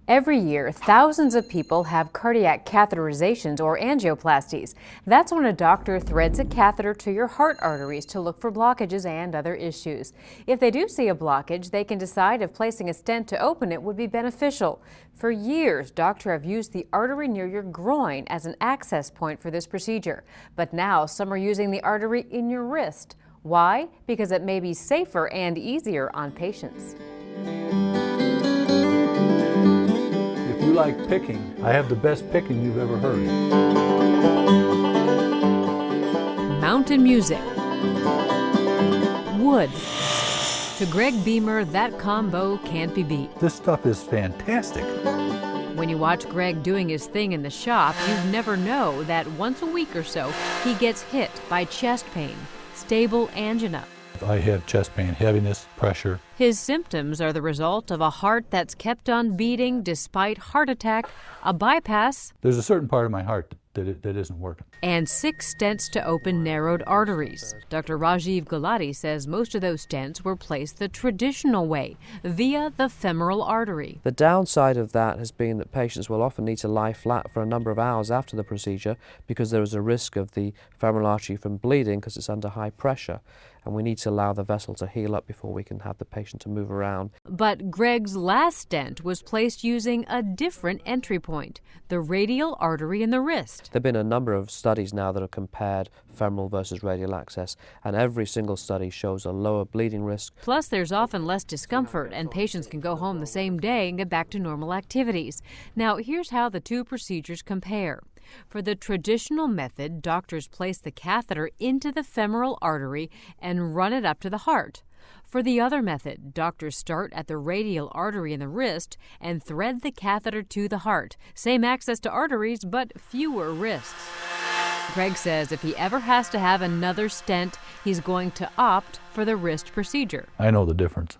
Every year, thousands of people have cardiac catheterizations or angioplasties. That's when a doctor threads a catheter to your heart arteries to look for blockages and other issues. If they do see a blockage, they can decide if placing a stent to open it would be beneficial. For years, doctors have used the artery near your groin as an access point for this procedure. But now, some are using the artery in your wrist. Why? Because it may be safer and easier on patients. If you like picking, I have the best picking you've ever heard. Mountain music. Wood. To Greg Beamer, that combo can't be beat. This stuff is fantastic. When you watch Greg doing his thing in the shop, you'd never know that once a week or so, he gets hit by chest pain, stable angina. I have chest pain, heaviness, pressure. His symptoms are the result of a heart that's kept on beating despite heart attack, a bypass. There's a certain part of my heart that isn't working. And 6 stents to open narrowed arteries. Dr. Rajiv Gulati says most of those stents were placed the traditional way, via the femoral artery. The downside of that has been that patients will often need to lie flat for a number of hours after the procedure because there is a risk of the femoral artery from bleeding because it's under high pressure. And we need to allow the vessel to heal up before we can have the patient to move around. But Greg's last stent was placed using a different entry point, the radial artery in the wrist. There have been a number of studies now that have compared femoral versus radial access, and every single study shows a lower bleeding risk. Plus, there's often less discomfort, and patients can go home the same day and get back to normal activities. Now, here's how the two procedures compare. For the traditional method, doctors place the catheter into the femoral artery and run it up to the heart. For the other method, doctors start at the radial artery in the wrist and thread the catheter to the heart. Same access to arteries, but fewer risks. Greg says if he ever has to have another stent, he's going to opt for the wrist procedure. I know the difference.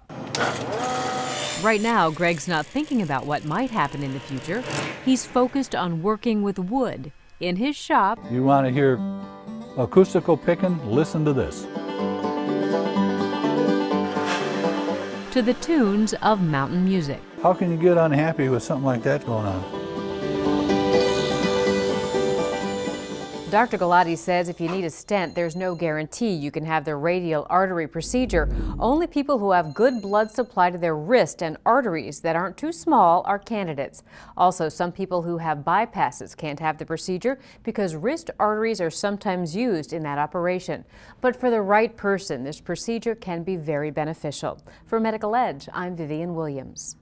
Right now, Greg's not thinking about what might happen in the future. He's focused on working with wood. In his shop, You want to hear acoustical picking? Listen to this. to the tunes of mountain music. How can you get unhappy with something like that going on? Dr. Gulati says if you need a stent, there's no guarantee you can have the radial artery procedure. Only people who have good blood supply to their wrist and arteries that aren't too small are candidates. Also, some people who have bypasses can't have the procedure because wrist arteries are sometimes used in that operation. But for the right person, this procedure can be very beneficial. For Medical Edge, I'm Vivian Williams.